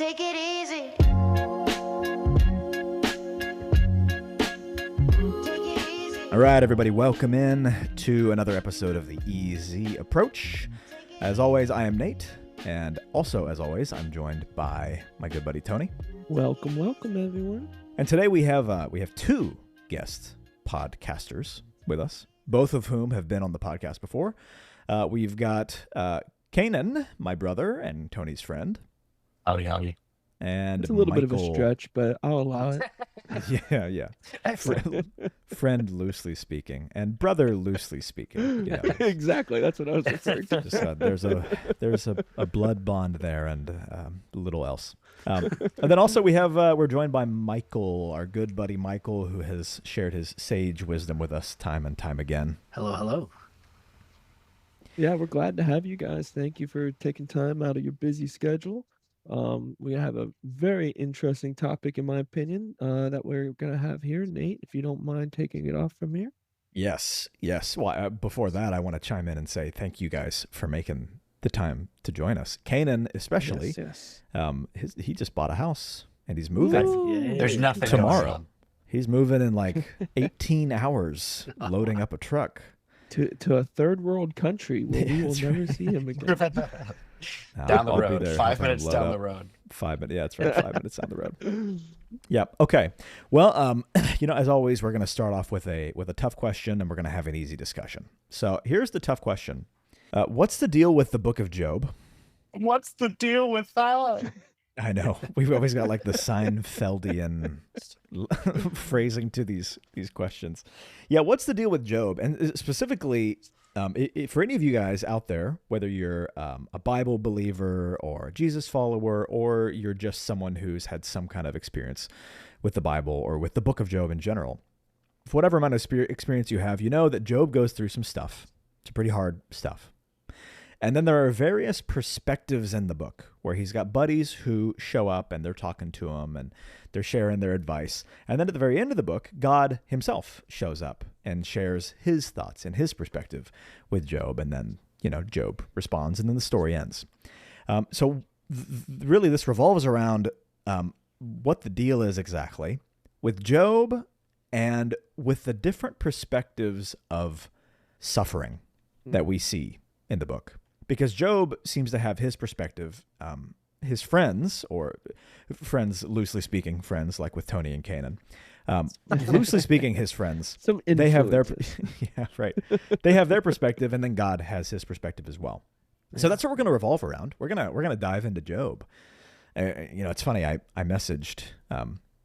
Take it easy. All right, everybody, welcome in to another episode of the Easy Approach. As always, I am Nate, and also, as always, I'm joined by my good buddy Tony. Welcome, everyone. And today we have two guest podcasters with us, both of whom have been on the podcast before. We've got Kanan, my brother and Tony's friend. Howdy. And It's a little bit of a Michael- stretch, but I'll allow it. Yeah. Friend loosely speaking, and brother loosely speaking. You know, Exactly, that's what I was referring to. just, there's a blood bond there, and little else. And then also we're joined by Michael, our good buddy Michael, who has shared his sage wisdom with us time and time again. Hello. Yeah, we're glad to have you guys. Thank you for taking time out of your busy schedule. We have a very interesting topic, in my opinion, that we're going to have here. Nate, if you don't mind taking it off from here. Yes. Well, before that, I want to chime in and say thank you guys for making the time to join us. Kanan, especially. Yes. He just bought a house and he's moving. There's nothing tomorrow. going on. He's moving in like 18 hours, loading up a truck. To a third world country where we will That's never right. see him again. Down the I'll be road. there 5 helping minutes load down up. the road. 5 minutes. Yeah, that's right. 5 minutes down the road. Yeah. Okay. Well, as always, we're going to start off with a tough question, and we're going to have an easy discussion. So here's the tough question: what's the deal with the Book of Job? What's the deal with that? I know we've always got like the Seinfeldian phrasing to these questions. Yeah, what's the deal with Job? And specifically, for any of you guys out there, whether you're a Bible believer or a Jesus follower, or you're just someone who's had some kind of experience with the Bible or with the Book of Job in general, for whatever amount of experience you have, you know that Job goes through some stuff. It's pretty hard stuff. And then there are various perspectives in the book where he's got buddies who show up and they're talking to him and they're sharing their advice. And then at the very end of the book, God himself shows up and shares his thoughts and his perspective with Job. And then, Job responds and then the story ends. So really this revolves around what the deal is exactly with Job and with the different perspectives of suffering that we see in the book. Because Job seems to have his perspective, his friends, or friends, loosely speaking, friends like with Tony and Kanan, loosely speaking, his friends, they have their, yeah, right. They have their perspective, and then God has his perspective as well. So that's what we're going to revolve around. We're gonna dive into Job. It's funny. I messaged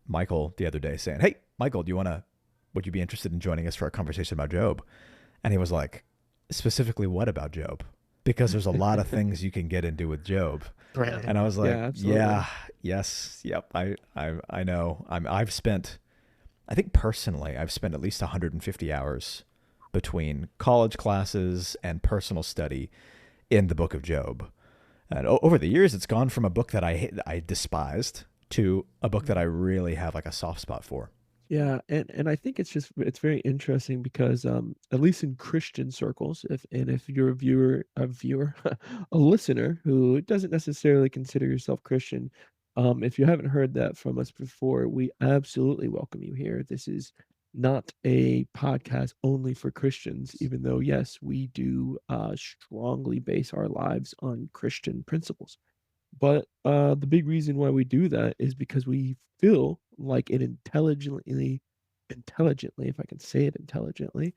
Michael the other day saying, "Hey, Michael, would you be interested in joining us for a conversation about Job?" And he was like, "Specifically, what about Job?" Because there's a lot of things you can get into with Job. And I was like, yes, yep, I know. I've spent at least 150 hours between college classes and personal study in the book of Job. And over the years, it's gone from a book that I despised to a book that I really have like a soft spot for. Yeah, and I think it's very interesting because at least in Christian circles, if you're a listener who doesn't necessarily consider yourself Christian, if you haven't heard that from us before, we absolutely welcome you here. This is not a podcast only for Christians, even though yes, we do strongly base our lives on Christian principles. But the big reason why we do that is because we feel like it intelligently, if I can say it intelligently,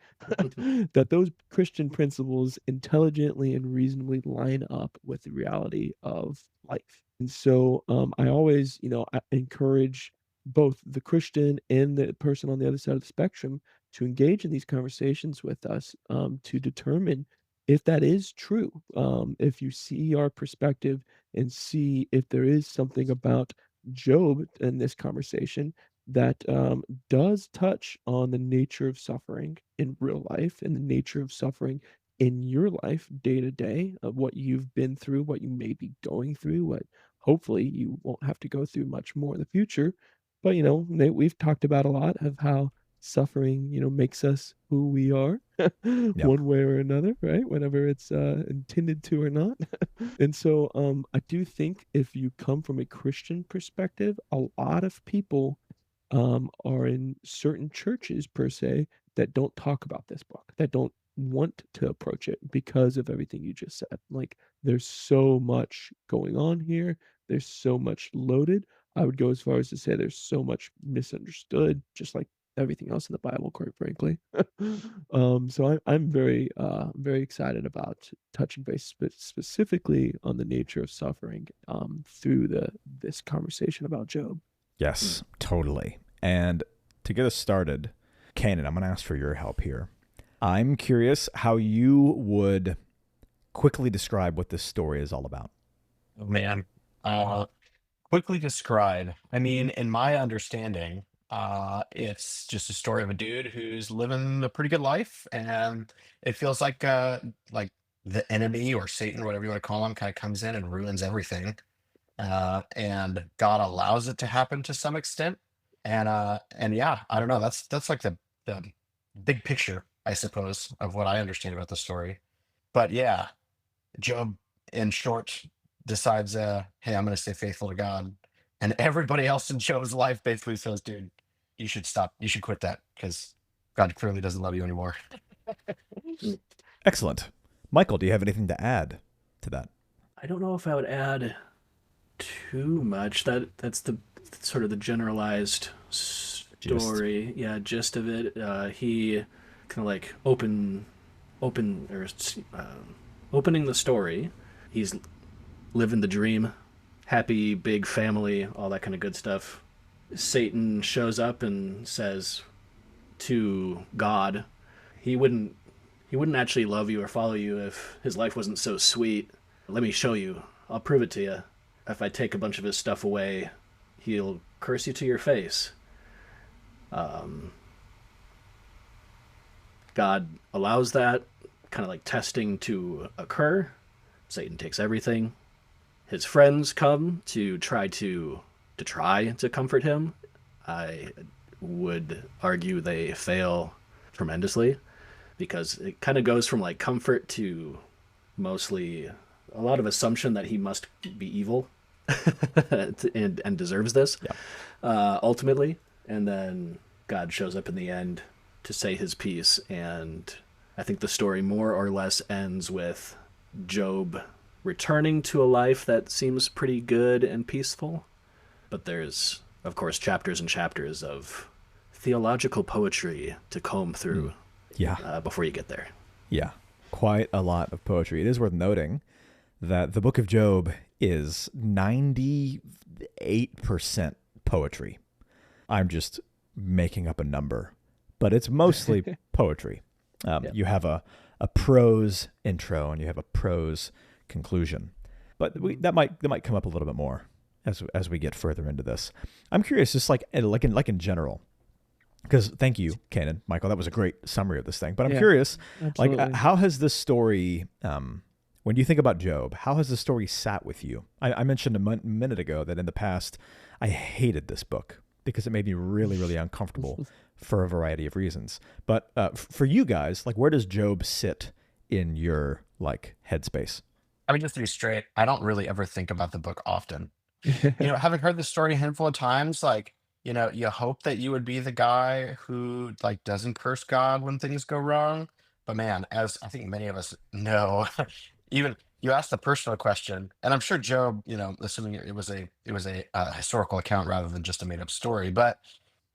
that those Christian principles intelligently and reasonably line up with the reality of life. And so I always, I encourage both the Christian and the person on the other side of the spectrum to engage in these conversations with us to determine if that is true. If you see our perspective and see if there is something about Job in this conversation that does touch on the nature of suffering in real life and the nature of suffering in your life day to day, of what you've been through, what you may be going through, what hopefully you won't have to go through much more in the future. But, Nate, we've talked about a lot of how suffering, makes us who we are, Yep. one way or another, right? Whether it's intended to or not. And so I do think if you come from a Christian perspective, a lot of people are in certain churches per se that don't talk about this book, that don't want to approach it because of everything you just said. Like there's so much going on here. There's so much loaded. I would go as far as to say there's so much misunderstood, just like everything else in the Bible, quite frankly. So I'm very excited about touching base specifically on the nature of suffering through this conversation about Job. Yes, totally. And to get us started, Kanan, I'm going to ask for your help here. I'm curious how you would quickly describe what this story is all about. Oh man. Quickly describe. I mean, in my understanding, it's just a story of a dude who's living a pretty good life, and it feels like the enemy or Satan, whatever you want to call him, kind of comes in and ruins everything. And God allows it to happen to some extent. And yeah, I don't know. That's like the big picture, I suppose, of what I understand about the story. But yeah, Job, in short, decides, hey, I'm going to stay faithful to God. And everybody else in Job's life basically says, dude, you should stop. You should quit that because God clearly doesn't love you anymore. Excellent. Michael, do you have anything to add to that? I don't know if I would add too much. That's the sort of the generalized story, yeah, gist of it. He kind of like opening the story. He's living the dream, happy big family, all that kind of good stuff. Satan shows up and says to God, he wouldn't he wouldn't actually love you or follow you if his life wasn't so sweet. Let me show you. I'll prove it to you. If I take a bunch of his stuff away, he'll curse you to your face. Um, God allows that kind of like testing to occur. Satan takes everything. His friends come to try to comfort him. I would argue they fail tremendously because it kind of goes from like comfort to mostly a lot of assumption that he must be evil and deserves this Yeah. ultimately. And then God shows up in the end to say his piece. And I think the story more or less ends with Job returning to a life that seems pretty good and peaceful. But there's, of course, chapters and chapters of theological poetry to comb through Yeah. before you get there. Yeah. Quite a lot of poetry. It is worth noting that the book of Job is 98% poetry. I'm just making up a number, but it's mostly poetry. Yep. You have a prose intro and you have a prose conclusion, but that might come up a little bit more as we get further into this. I'm curious, just like in general, because thank you, Kanan, Michael, that was a great summary of this thing. But I'm curious, Absolutely. like how has this story, when you think about Job, how has the story sat with you? I mentioned a minute ago that in the past I hated this book because it made me really, really uncomfortable for a variety of reasons. But for you guys, like, where does Job sit in your like headspace? I mean, just to be straight, I don't really ever think about the book often. Having heard the story a handful of times, like, you hope that you would be the guy who like doesn't curse God when things go wrong. But man, as I think many of us know, even you asked the personal question, and I'm sure Job, assuming it was a historical account rather than just a made up story, but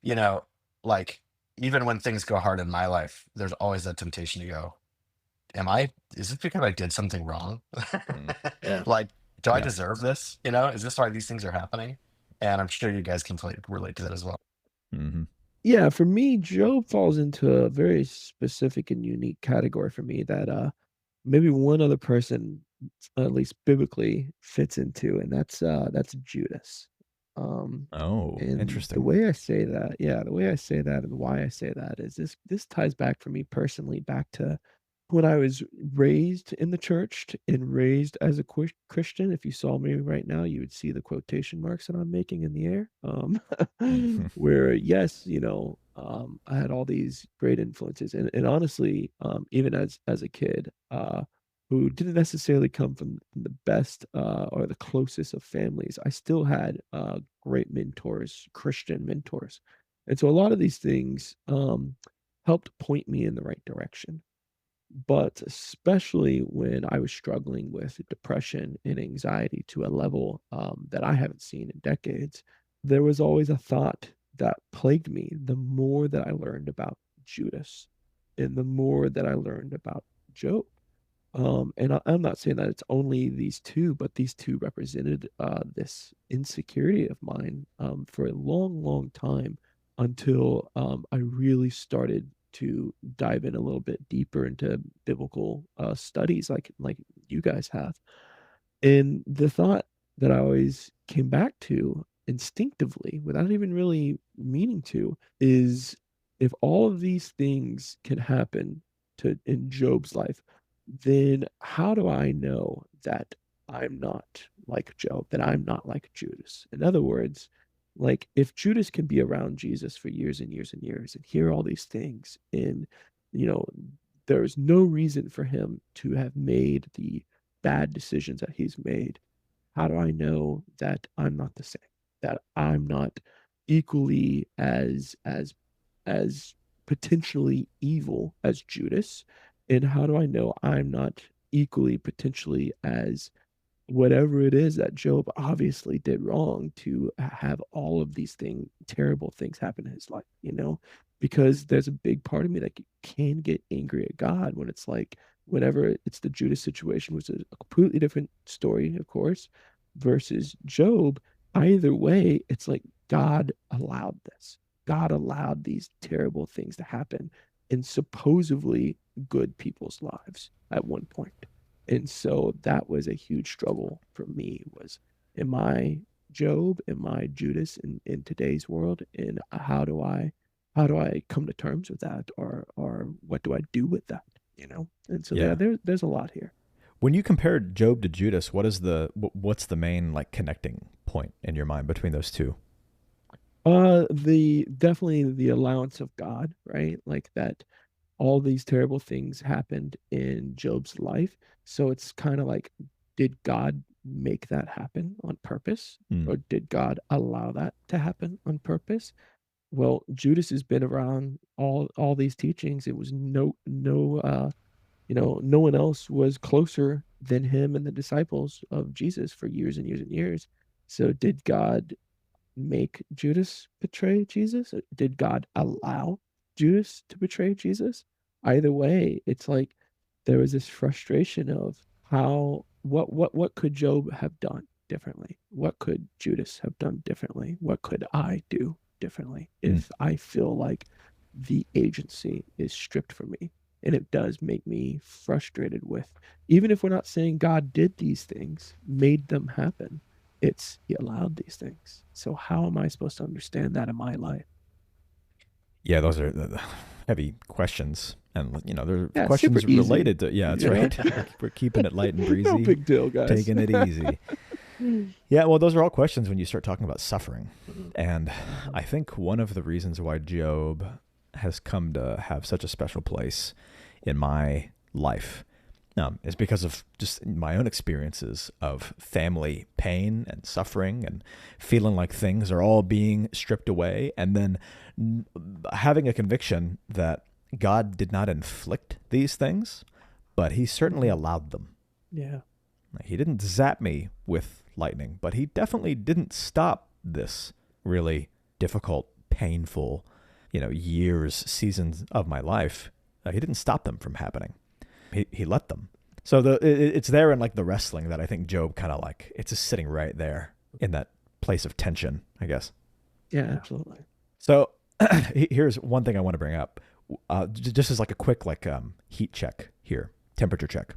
you know, like even when things go hard in my life, there's always that temptation to go, is it because I did something wrong? Mm. Yeah. Like, do I Yeah. deserve this? Is this why these things are happening? And I'm sure you guys can relate to that as well. Mm-hmm. Yeah, for me, Job falls into a very specific and unique category for me that maybe one other person, at least biblically, fits into, and that's Judas. Um, Oh, and the interesting. way I say that, yeah, the way I say that and why I say that is this ties back for me personally back to when I was raised in the church and raised as a Christian, if you saw me right now, you would see the quotation marks that I'm making in the air. Mhm. Where yes, I had all these great influences, and honestly, even as a kid, who didn't necessarily come from the best or the closest of families, I still had great mentors, Christian mentors, and so a lot of these things helped point me in the right direction. But especially when I was struggling with depression and anxiety to a level that I haven't seen in decades, there was always a thought that plagued me the more that I learned about Judas and the more that I learned about Job. I'm not saying that it's only these two, but these two represented this insecurity of mine for a long, long time until I really started to dive in a little bit deeper into biblical studies, like you guys have. And the thought that I always came back to instinctively, without even really meaning to, is if all of these things can happen to in Job's life, then how do I know that I'm not like Job, that I'm not like Judas? In other words, like if Judas can be around Jesus for years and years and years and hear all these things, and you know, there's no reason for him to have made the bad decisions that he's made, how do I know that I'm not the same? That I'm not equally as potentially evil as Judas? And how do I know I'm not equally potentially as whatever it is that Job obviously did wrong to have all of these terrible things happen in his life, because there's a big part of me that can get angry at God when it's like, whenever it's the Judas situation, which is a completely different story, of course, versus Job. Either way, it's like God allowed this. God allowed these terrible things to happen in supposedly good people's lives at one point. And so that was a huge struggle for me was, am I Job? Am I Judas in today's world? And how do I come to terms with that, or what do I do with that? And so Yeah. there's a lot here. When you compare Job to Judas, what's the main like connecting point in your mind between those two? The definitely the allowance of God, right? Like that all these terrible things happened in Job's life. So it's kind of like, did God make that happen on purpose? Mm. Or did God allow that to happen on purpose? Well, Judas has been around all these teachings. It was no one else was closer than him and the disciples of Jesus for years and years and years. So did God make Judas betray Jesus? Did God allow Judas to betray Jesus? Either way, it's like there was this frustration of what could Job have done differently? What could Judas have done differently? What could I do differently Mm. if I feel like the agency is stripped from me? And it does make me frustrated with, even if we're not saying God did these things, made them happen, it's he allowed these things. So how am I supposed to understand that in my life? Yeah, those are the heavy questions, and they're Yeah, super questions easy. related to. Yeah, that's You know? right. We're keeping it light and No breezy, big deal, guys. taking it easy. Yeah, well, those are all questions when you start talking about suffering, and I think one of the reasons why Job has come to have such a special place in my life is because of just my own experiences of family pain and suffering and feeling like things are all being stripped away, and then having a conviction that God did not inflict these things, but he certainly allowed them. Yeah. He didn't zap me with lightning, but he definitely didn't stop this really difficult, painful, years, seasons of my life. He didn't stop them from happening. He let them. So it's there in like the wrestling that I think Job kind of like, it's just sitting right there in that place of tension, I guess. Yeah, absolutely. So here's one thing I want to bring up, just as like a quick like heat check here, temperature check.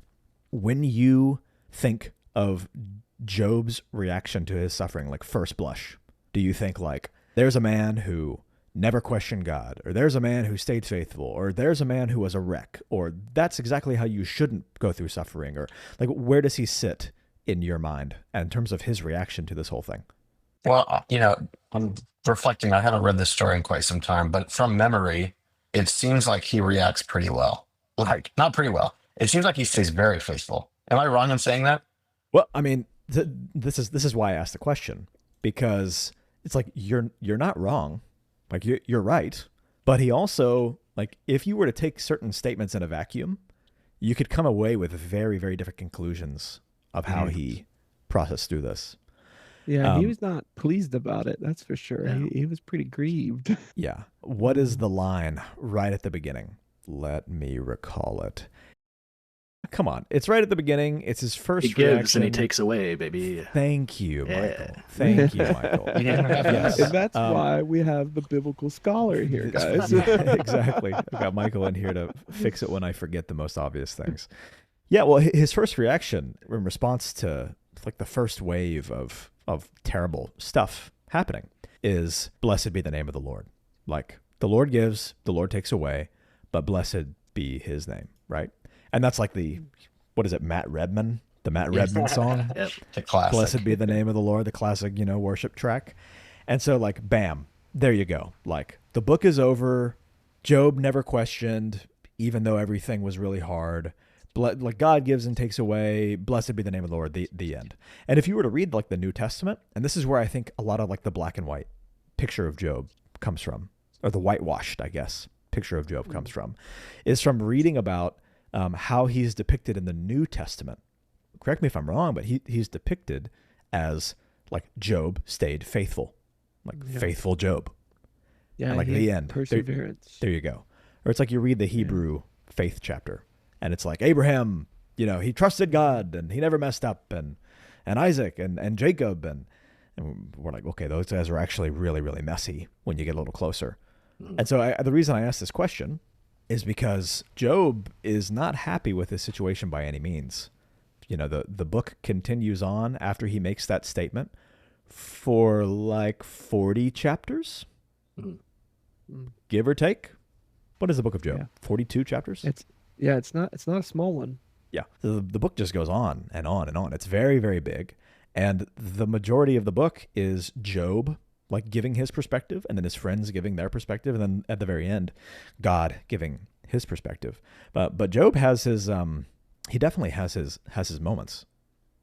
When you think of Job's reaction to his suffering, like first blush, do you think like there's a man who never questioned God, or there's a man who stayed faithful, or there's a man who was a wreck, or that's exactly how you shouldn't go through suffering, or like where does he sit in your mind in terms of his reaction to this whole thing? Well, I'm reflecting. I haven't read this story in quite some time, but from memory, it seems like he reacts pretty well. Like, not pretty well. It seems like he stays very faithful. Am I wrong in saying that? Well, I mean, this is why I asked the question, because it's like you're not wrong, like you're right, but he also, like, if you were to take certain statements in a vacuum, you could come away with very, very different conclusions of how he processed through this. Yeah, he was not pleased about it. That's for sure. Yeah. He was pretty grieved. Yeah. What is the line right at the beginning? Let me recall it. Come on. It's right at the beginning. It's his first He gives reaction. and he takes away, baby. Thank you, Yeah. Michael. Thank you, Michael. Yes. And that's why we have the biblical scholar here, guys. Yeah, exactly. I've got Michael in here to fix it when I forget the most obvious things. Yeah, well, his first reaction in response to like the first wave of terrible stuff happening is blessed be the name of the Lord. Like the Lord gives, the Lord takes away, but blessed be his name, right? And that's like what is it, Matt Redman? The Matt Redman song? Yep. The classic. Blessed be the name of the Lord, the classic, worship track. And so like, bam, there you go. Like the book is over. Job never questioned, even though everything was really hard. Like God gives and takes away. Blessed be the name of the Lord. The end. And if you were to read like the New Testament, and this is where I think a lot of like the black and white picture of Job comes from, or the whitewashed, I guess, picture of Job comes from, is from reading about how he's depicted in the New Testament. Correct me if I'm wrong, but he's depicted as like Job stayed faithful, like faithful Job. Yeah, and like the end. Perseverance. There you go. Or it's like you read the Hebrew faith chapter, and it's like Abraham, he trusted God and he never messed up, and Isaac and Jacob, and we're like, okay, those guys are actually really, really messy when you get a little closer. And so the reason I asked this question is because Job is not happy with his situation by any means. The book continues on after he makes that statement for like 40 chapters, give or take. What is the book of Job? Yeah. 42 chapters? It's not a small one. Yeah. The book just goes on and on and on. It's very, very big. And the majority of the book is Job, like giving his perspective, and then his friends giving their perspective, and then at the very end, God giving his perspective. But Job has his he definitely has his moments.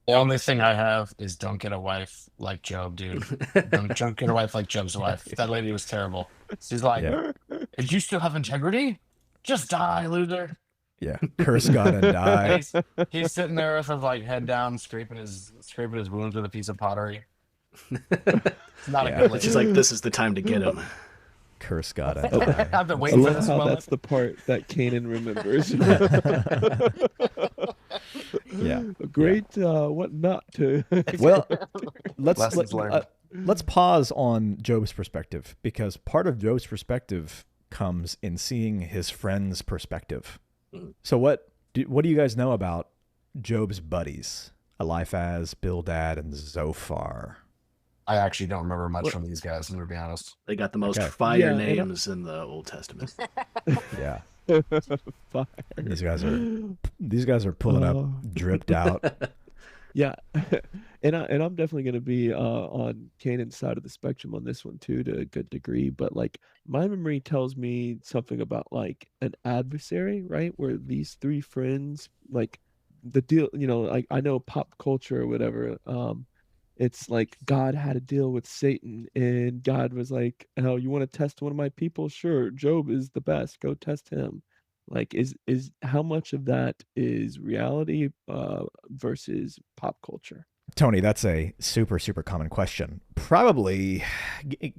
The only thing I have is don't get a wife like Job, dude. Don't get a wife like Job's wife. That lady was terrible. She's like, "Do you still have integrity? Just die, loser." Yeah. Curse God and die. He's sitting there with his like head down, scraping his wounds with a piece of pottery. It's not a good lady. She's like, this is the time to get him. Curse God and die. I've been I waiting for love this how moment. that's the part that Canaan remembers. Yeah. Great, what not to. Well, Lessons learned. let's pause on Job's perspective, because part of Job's perspective comes in seeing his friend's perspective. So what do you guys know about Job's buddies, Eliphaz, Bildad, and Zophar? I actually don't remember much from these guys, I'm gonna be honest. They got the most Okay. fire Yeah, names in the Old Testament. Yeah. Fire. These guys are pulling up, dripped out. Yeah, and I'm definitely going to be on Canaan's side of the spectrum on this one too, to a good degree. But like my memory tells me something about like an adversary, right? Where these three friends, like the deal, like I know pop culture or whatever. It's like God had a deal with Satan, and God was like, "Oh, you want to test one of my people? Sure, Job is the best. Go test him." Like, is how much of that is reality versus pop culture? Tony, that's a super, super common question. Probably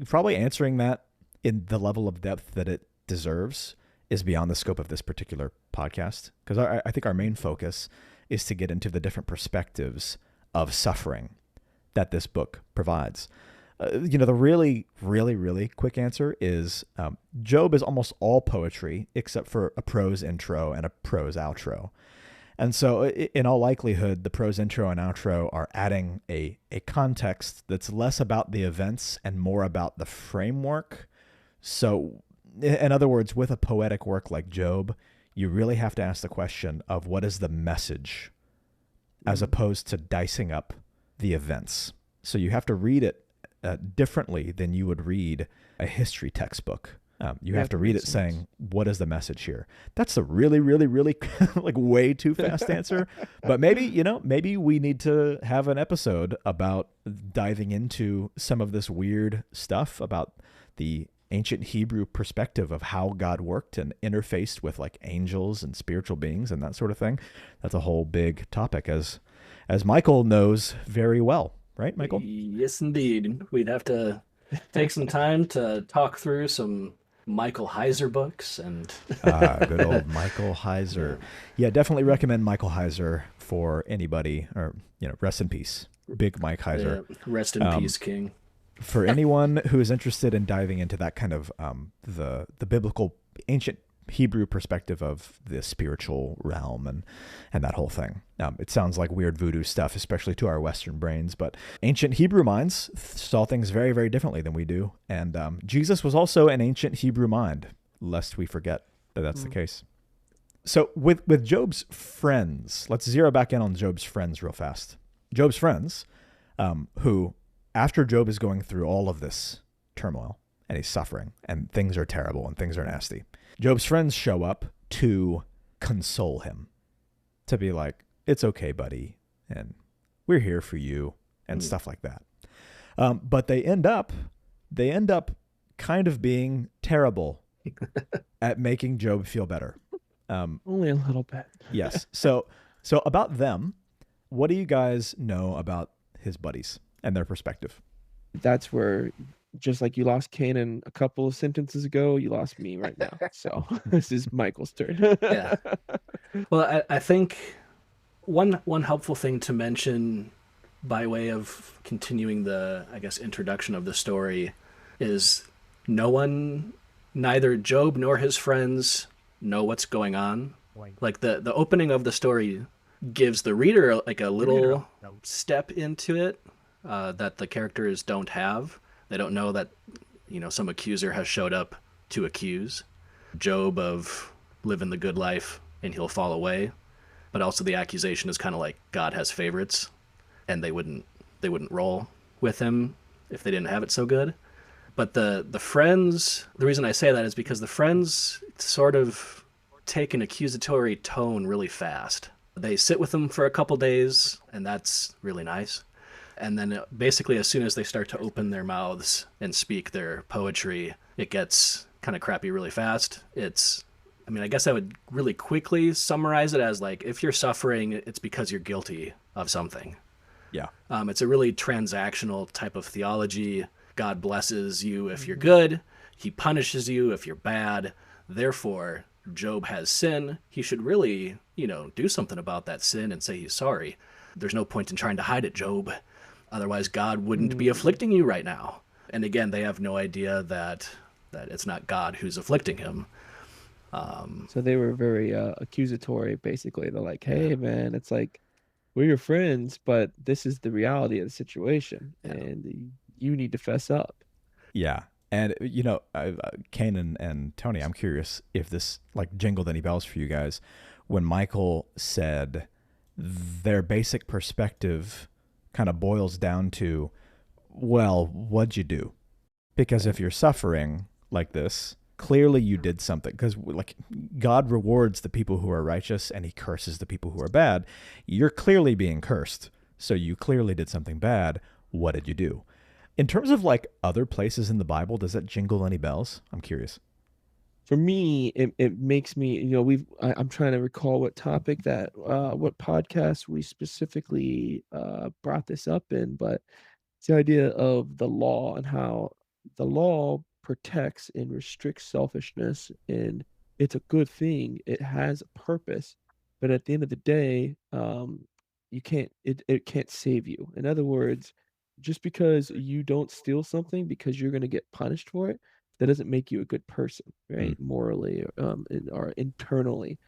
answering that in the level of depth that it deserves is beyond the scope of this particular podcast, because I think our main focus is to get into the different perspectives of suffering that this book provides. The really, really, really quick answer is Job is almost all poetry except for a prose intro and a prose outro. And so in all likelihood, the prose intro and outro are adding a context that's less about the events and more about the framework So, in other words, with a poetic work like Job, you really have to ask the question of what is the message as Mm. opposed to dicing up the events. So you have to read it differently than you would read a history textbook. You Yeah, have to that read makes it sense. saying, what is the message here? That's a really, really, really like way too fast answer. But maybe, maybe we need to have an episode about diving into some of this weird stuff about the ancient Hebrew perspective of how God worked and interfaced with like angels and spiritual beings and that sort of thing. That's a whole big topic, as Michael knows very well, right, Michael? Yes, indeed. We'd have to take some time to talk through some Michael Heiser books and Good old Michael yeah, Heiser. Yeah, definitely recommend Michael Heiser for anybody, or rest in peace, Big Mike Heiser. rest in Um, peace, King. for anyone who is interested in diving into that kind of the biblical ancient Hebrew perspective of the spiritual realm and that whole thing. It sounds like weird voodoo stuff, especially to our Western brains, but ancient Hebrew minds saw things very, very differently than we do. And Jesus was also an ancient Hebrew mind, lest we forget that that's the Mm. case. So with Job's friends, let's zero back in on Job's friends real fast. Job's friends, who after Job is going through all of this turmoil and he's suffering and things are terrible and things are nasty, Job's friends show up to console him, to be like, it's okay, buddy, and we're here for you and Mm. stuff like that. But they end up kind of being terrible at making Job feel better. Only a little bit. Yes. So about them, what do you guys know about his buddies and their perspective? That's where, just like you lost Kanan a couple of sentences ago, you lost me right now. So this is Michael's turn. Yeah. Well, I think one helpful thing to mention by way of continuing the, I guess, introduction of the story is no one, neither Job nor his friends, know what's going on. Like the opening of the story gives the reader like a little step into it that the characters don't have. They don't know that some accuser has showed up to accuse Job of living the good life and he'll fall away. But also the accusation is kind of like God has favorites and they wouldn't roll with him if they didn't have it so good. But the friends, the reason I say that is because the friends sort of take an accusatory tone really fast. They sit with them for a couple days, and that's really nice. And then basically, as soon as they start to open their mouths and speak their poetry, it gets kind of crappy really fast. I mean, I guess I would really quickly summarize it as like, if you're suffering, it's because you're guilty of something. Yeah. It's a really transactional type of theology. God blesses you if you're good, he punishes you if you're bad. Therefore, Job has sin. He should really, do something about that sin and say he's sorry. There's no point in trying to hide it, Job. Otherwise, God wouldn't be Mm. afflicting you right now. And again, they have no idea that it's not God who's afflicting him. So they were very accusatory, basically. They're like, Yeah, hey, man, it's like we're your friends, but this is the reality of the situation, yeah. and you need to fess up. Yeah. And Kane and Tony, I'm curious if this like jingled any bells for you guys when Michael said their basic perspective kind of boils down to, well, what'd you do? Because if Right. you're suffering like this, clearly you did something. Because like God rewards the people who are righteous and he curses the people who are bad. You're clearly being cursed. So you clearly did something bad. What did you do? In terms of like other places in the Bible, does that jingle any bells? I'm curious. For me, it makes me, I'm trying to recall what podcast we specifically brought this up in, but it's the idea of the law and how the law protects and restricts selfishness, and it's a good thing. It has a purpose, but at the end of the day, it can't save you. In other words, just because you don't steal something because you're going to get punished for it, that doesn't make you a good person, Mm, right? Morally, or internally.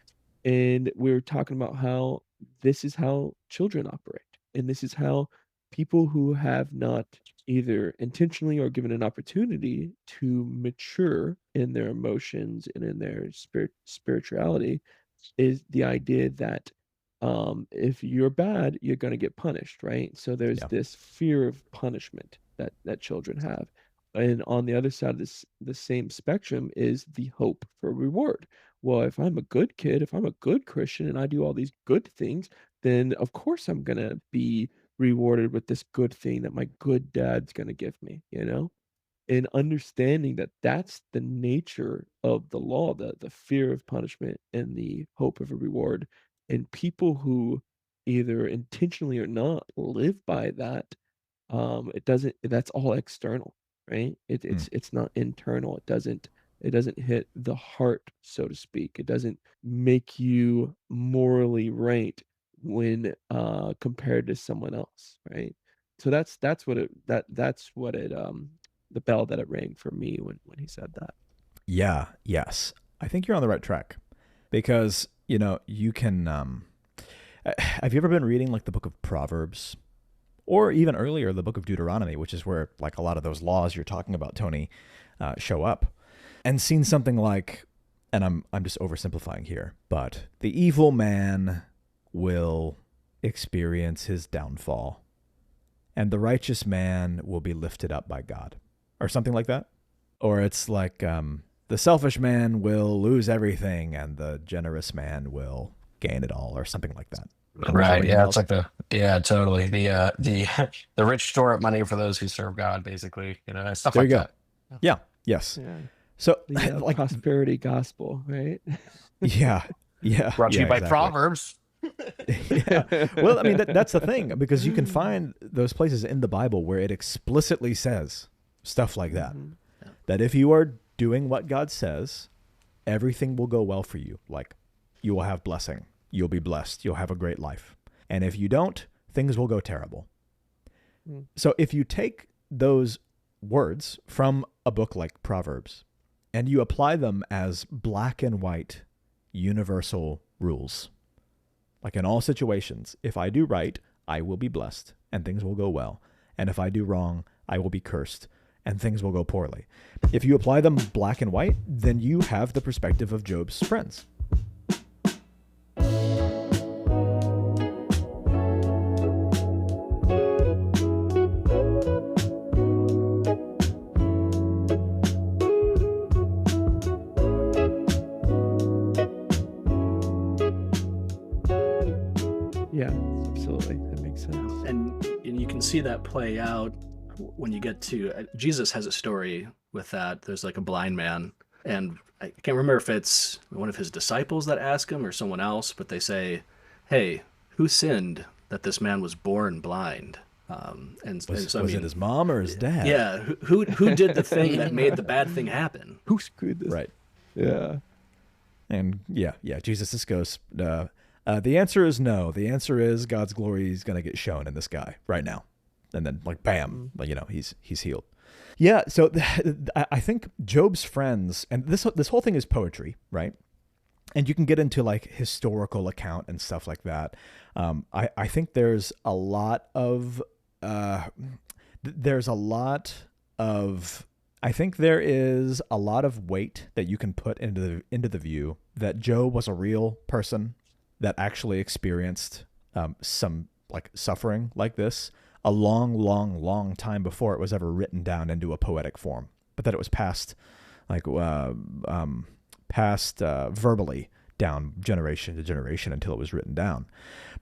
And we're talking about how this is how children operate, and this is how people who have not either intentionally or given an opportunity to mature in their emotions and in their spirituality is the idea that if you're bad, you're going to get punished, right? So there's Yeah. this fear of punishment that children have. And on the other side of the same spectrum is the hope for reward. Well, if I'm a good kid, if I'm a good Christian and I do all these good things, then of course I'm going to be rewarded with this good thing that my good dad's going to give me, you know? And understanding that that's the nature of the law, the fear of punishment and the hope of a reward. And people who either intentionally or not live by that, it doesn't, that's all external, right? Hmm. It's not internal. It doesn't hit the heart, so to speak. It doesn't make you morally right when compared to someone else, right? So that's what it the bell that it rang for me when he said that. Yeah. Yes. I think you're on the right track because, you can. Have you ever been reading like the book of Proverbs or even earlier the book of Deuteronomy, which is where like a lot of those laws you're talking about, Tony, show up, and seen something like, and I'm just oversimplifying here, but the evil man will experience his downfall, and the righteous man will be lifted up by God, or something like that. Or it's like the selfish man will lose everything, and the generous man will gain it all, or something like that. Does that Right. ring any Yeah. It's bells? like yeah, totally. The rich store up money for those who serve God, basically, stuff There you like go. that. Yeah. Yeah. Yes. Yeah. So The like, prosperity gospel, right? yeah, yeah, Brought to yeah, you by exactly. Proverbs. Yeah. Well, I mean, that's the thing, because you can find those places in the Bible where it explicitly says stuff like that. Mhm. That if you are doing what God says, everything will go well for you. Like, you will have blessing. You'll be blessed. You'll have a great life. And if you don't, things will go terrible. Mm. So if you take those words from a book like Proverbs and you apply them as black and white universal rules, like in all situations, if I do right, I will be blessed and things will go well. And if I do wrong, I will be cursed and things will go poorly. If you apply them black and white, then you have the perspective of Job's friends. Yeah, absolutely. That makes sense. And you can see that play out when you get to Jesus has a story with that. There's like a blind man, and I can't remember if it's one of his disciples that ask him or someone else, but they say, "Hey, who sinned that this man was born blind?" And so I Was it mean, his mom or his dad? yeah, who did the thing that made the bad thing happen? Who screwed this? Right. Yeah. And yeah, Jesus just goes, the answer is no. The answer is God's glory is going to get shown in this guy right now. And then like, bam, he's healed. Yeah. So I think Job's friends, and this whole thing is poetry, right? And you can get into like historical account and stuff like that. I think there's a lot of, I think there is a lot of weight that you can put into the view that Job was a real person that actually experienced some like suffering like this a long, long, long time before it was ever written down into a poetic form, but that it was passed verbally down generation to generation until it was written down.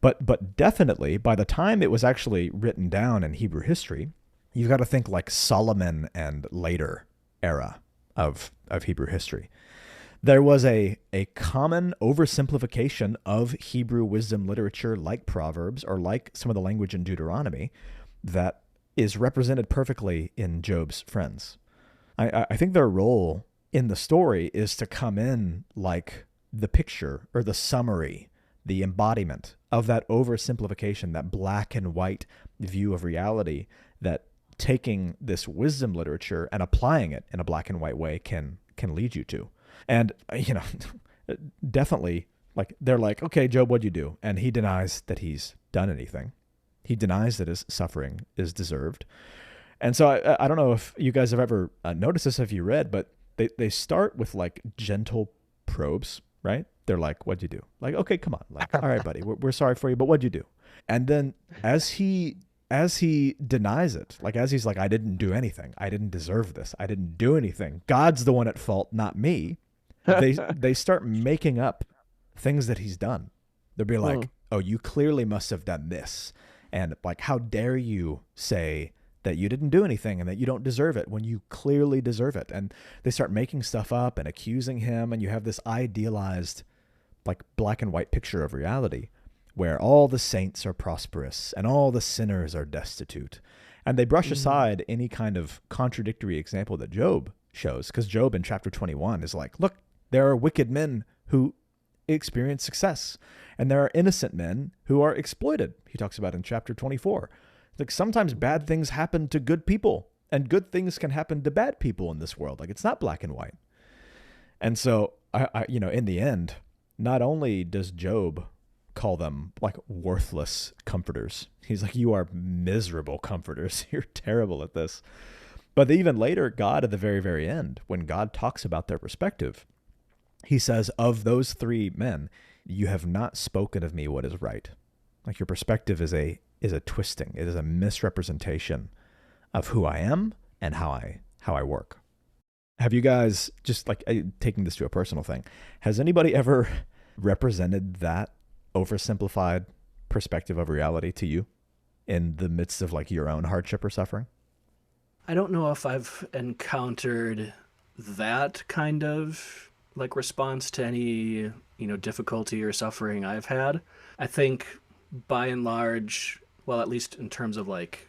But definitely by the time it was actually written down in Hebrew history, you've got to think like Solomon and later era of Hebrew history. There was a common oversimplification of Hebrew wisdom literature like Proverbs or like some of the language in Deuteronomy that is represented perfectly in Job's friends. I think their role in the story is to come in like the picture or the summary, the embodiment of that oversimplification, that black and white view of reality that taking this wisdom literature and applying it in a black and white way can lead you to. And, definitely, like, they're like, okay, Job, what'd you do? And he denies that he's done anything. He denies that his suffering is deserved. And so I don't know if you guys have ever noticed this, if you read, but they start with like gentle probes, right? They're like, what'd you do? Like, okay, come on. Like, all right, buddy, we're sorry for you, but what'd you do? And then as he denies it, like as he's like, I didn't do anything. I didn't deserve this. I didn't do anything. God's the one at fault, not me. They start making up things that he's done. They'll be like, oh, you clearly must have done this. And like, how dare you say that you didn't do anything and that you don't deserve it when you clearly deserve it? And they start making stuff up and accusing him. And you have this idealized, like, black and white picture of reality where all the saints are prosperous and all the sinners are destitute. And they brush aside any kind of contradictory example that Job shows, because Job in chapter 21 is like, look, there are wicked men who experience success, and there are innocent men who are exploited. He talks about in chapter 24. Like, sometimes bad things happen to good people, and good things can happen to bad people in this world. Like, it's not black and white. And so, I in the end, not only does Job call them like worthless comforters, he's like, you are miserable comforters. You're terrible at this. But even later, God at the very, very end, when God talks about their perspective, he says, of those three men, you have not spoken of me what is right. Like, your perspective is a twisting. It is a misrepresentation of who I am and how I work. Have you guys, just like taking this to a personal thing, has anybody ever represented that oversimplified perspective of reality to you in the midst of like your own hardship or suffering? I don't know if I've encountered that kind of like response to any, difficulty or suffering I've had. I think by and large, well, at least in terms of like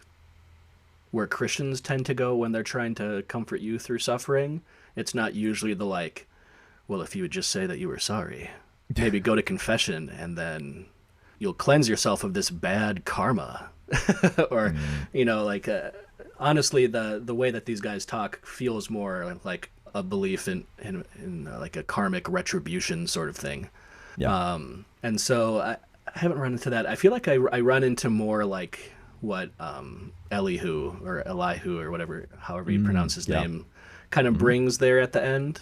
where Christians tend to go when they're trying to comfort you through suffering, it's not usually the like, well, if you would just say that you were sorry, maybe go to confession and then you'll cleanse yourself of this bad karma. Or, honestly, the way that these guys talk feels more like a belief in like a karmic retribution sort of thing. Yeah. And so I haven't run into that. I feel like I run into more like what Elihu or whatever, however you pronounce his name, kind of brings there at the end.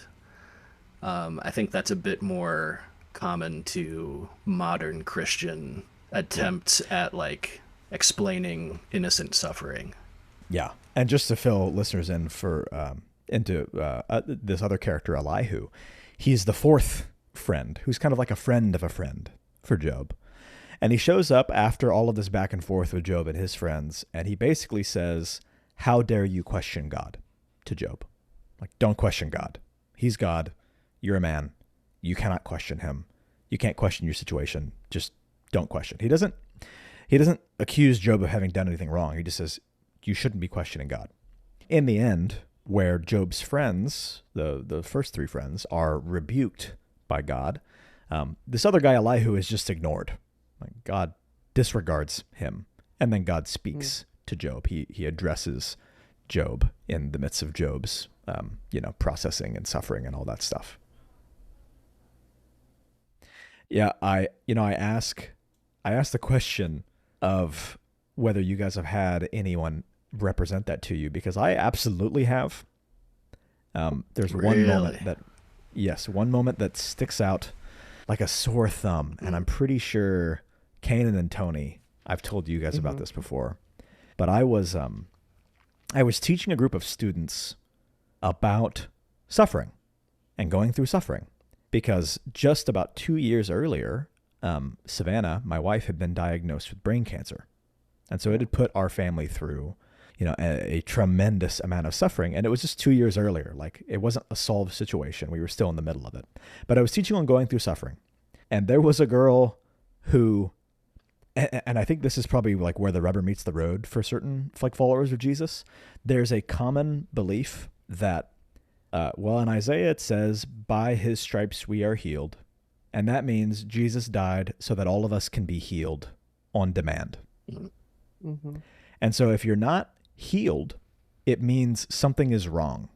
I think that's a bit more common to modern Christian attempts at like explaining innocent suffering. Yeah. And just to fill listeners in into this other character, Elihu, he's the fourth friend who's kind of like a friend of a friend for Job. And he shows up after all of this back and forth with Job and his friends, and he basically says, how dare you question God to Job? Like, don't question God. He's God. You're a man. You cannot question him. You can't question your situation. Just don't question. He doesn't accuse Job of having done anything wrong. He just says, you shouldn't be questioning God. In the end, where Job's friends, the first three friends, are rebuked by God, this other guy, Elihu, is just ignored. Like, God disregards him. And then God speaks to Job. He addresses Job in the midst of Job's, processing and suffering and all that stuff. Yeah, I ask the question of whether you guys have had anyone represent that to you, because I absolutely have. There's one moment that sticks out like a sore thumb, and I'm pretty sure Kanan and Tony, I've told you guys about this before, but I was teaching a group of students about suffering and going through suffering, because just about 2 years earlier, Savannah, my wife, had been diagnosed with brain cancer. And so it had put our family through, a tremendous amount of suffering. And it was just 2 years earlier. Like, it wasn't a solved situation. We were still in the middle of it. But I was teaching on going through suffering. And there was a girl who, and I think this is probably like where the rubber meets the road for certain like followers of Jesus. There's a common belief that, in Isaiah it says, by his stripes we are healed. And that means Jesus died so that all of us can be healed on demand. Mm-hmm. And so if you're not healed, it means something is wrong.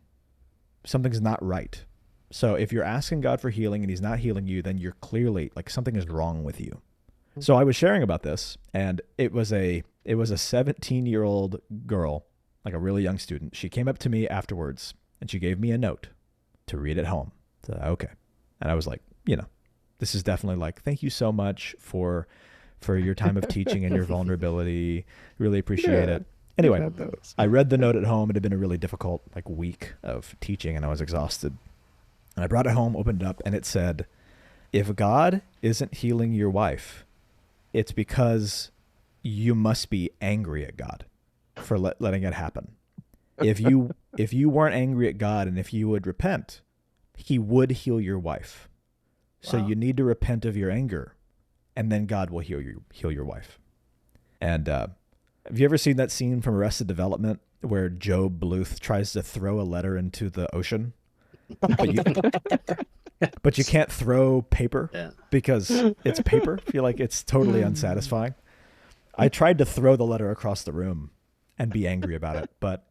Something's not right. So if you're asking God for healing and he's not healing you, then you're clearly like something is wrong with you. Mm-hmm. So I was sharing about this, and it was a It was a 17-year-old girl, like a really young student. She came up to me afterwards and she gave me a note to read at home. So, okay. And I was like, this is definitely like, thank you so much for your time of teaching and your vulnerability. Really appreciate Yeah, it. we've Anyway, had those. I read the note at home. It had been a really difficult week of teaching and I was exhausted. And I brought it home, opened it up, and it said, if God isn't healing your wife, it's because you must be angry at God for letting it happen. If you weren't angry at God and if you would repent, he would heal your wife. So Wow. you need to repent of your anger, and then God will heal your wife. And have you ever seen that scene from Arrested Development where Job Bluth tries to throw a letter into the ocean, but you can't throw paper Yeah. because it's paper? I feel like it's totally unsatisfying. I tried to throw the letter across the room and be angry about it, but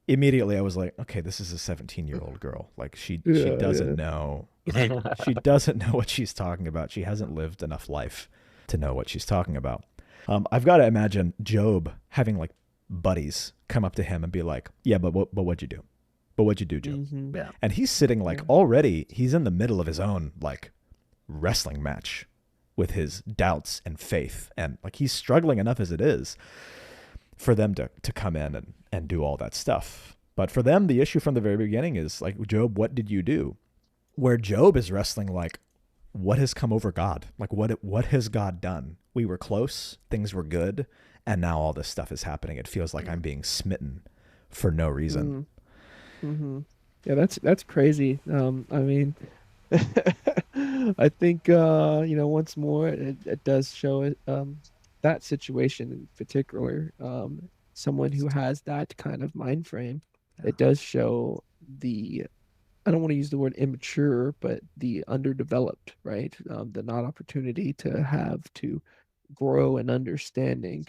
immediately I was like, okay, this is a 17-year-old girl. Like she doesn't know. She doesn't know what she's talking about. She hasn't lived enough life to know what she's talking about. I've got to imagine Job having like buddies come up to him and be like, yeah, but what'd you do? But what'd you do, Job? Mhm. Yeah. And he's sitting like already, he's in the middle of his own like wrestling match with his doubts and faith. And like he's struggling enough as it is for them to come in and do all that stuff. But for them, the issue from the very beginning is like, Job, what did you do? Where Job is wrestling like, what has come over God? Like what has God done? We were close, things were good, and now all this stuff is happening. It feels like I'm being smitten for no reason. Mm-hmm. Yeah, that's crazy. I mean, I think once more it does show it that situation in particular, someone who has that kind of mind frame, Yeah. it does show the I don't want to use the word immature, but the underdeveloped, right? The not opportunity to have to grow and understanding,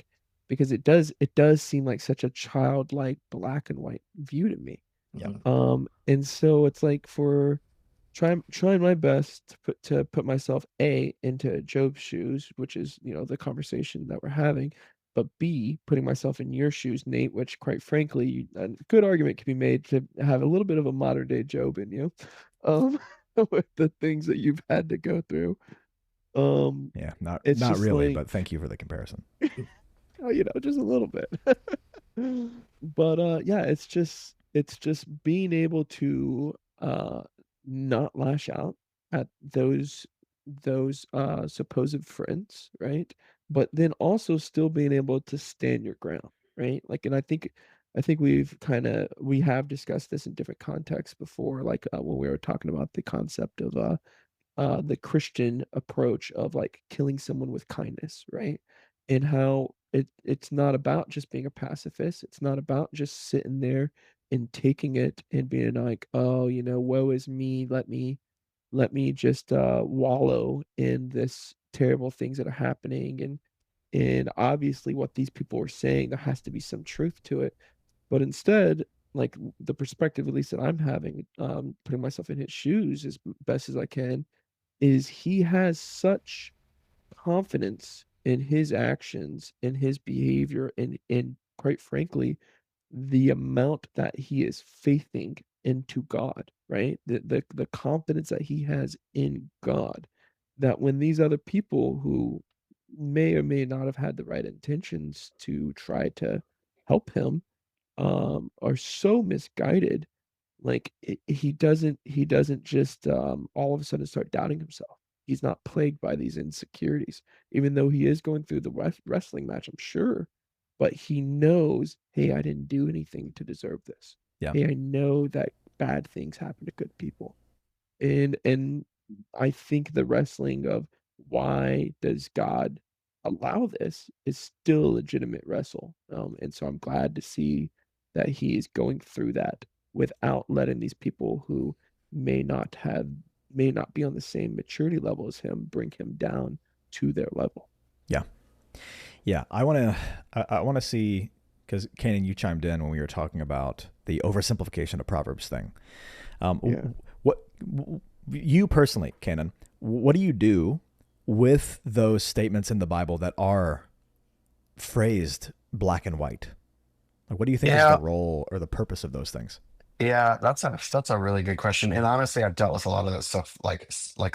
because it does seem like such a childlike black and white view to me. Yeah. Mhm. And so it's like for trying my best to put myself A into Job's shoes, which is, the conversation that we're having, but B, putting myself in your shoes, Nate, which quite frankly, a good argument can be made to have a little bit of a modern day Job in you, um, with the things that you've had to go through. Um, Yeah. Not it's just really, like, but thank you for the comparison. oh, just a little bit. But yeah, it's just being able to not lash out at those supposed friends, right? But then also still being able to stand your ground, right? Like, and I think we have discussed this in different contexts before, like when we were talking about the concept of the Christian approach of like killing someone with kindness, right? And how it's not about just being a pacifist. It's not about just sitting there and taking it and being like, oh, woe is me. Let me just wallow in this terrible things that are happening. And obviously what these people are saying, there has to be some truth to it. But instead, like the perspective at least that I'm having, putting myself in his shoes as best as I can, is he has such confidence in his actions, in his behavior, and quite frankly, the amount that he is faithing into God, right? The confidence that he has in God, that when these other people who may or may not have had the right intentions to try to help him are so misguided, like he doesn't just all of a sudden start doubting himself. He's not plagued by these insecurities, even though he is going through the wrestling match, I'm sure. But he knows, hey, I didn't do anything to deserve this. Yeah. Hey, I know that bad things happen to good people. And I think the wrestling of why does God allow this is still a legitimate wrestle. And so I'm glad to see that he is going through that without letting these people who may not have may not be on the same maturity level as him bring him down to their level. Yeah. Yeah. I want to see, because Kanan, you chimed in when we were talking about the oversimplification of Proverbs thing. Yeah. What you personally, Kanan, what do you do with those statements in the Bible that are phrased black and white? Like, what do you think is the Yeah, role or the purpose of those things? yeah, that's a really good question. And honestly, I've dealt with a lot of that stuff like